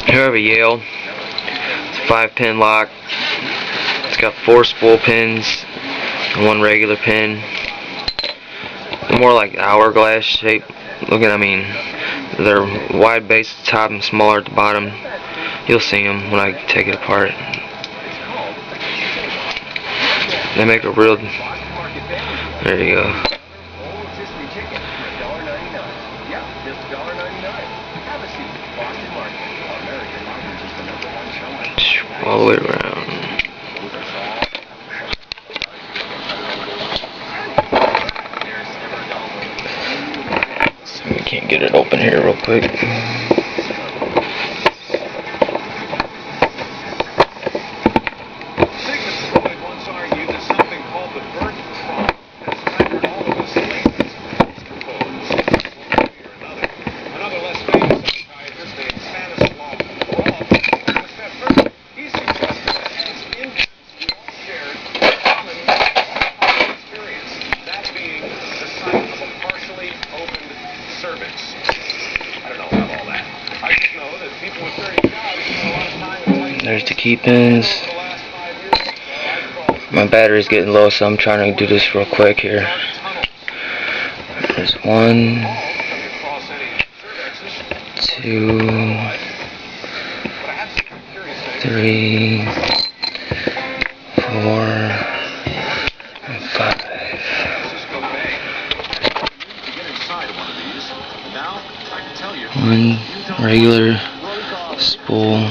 Here I have a Yale. It's a 5-pin lock. It's got 4 spool pins and 1 regular pin. They're more like hourglass shape. Look at, they're wide base at the top and smaller at the bottom. You'll see them when I take it apart. They make a real. There you go. All the way around. We can't get it open here real quick. There's the key pins. My battery's getting low, so I'm trying to do this real quick here. There's 1, 2, 3, 4, and 5. One regular spool.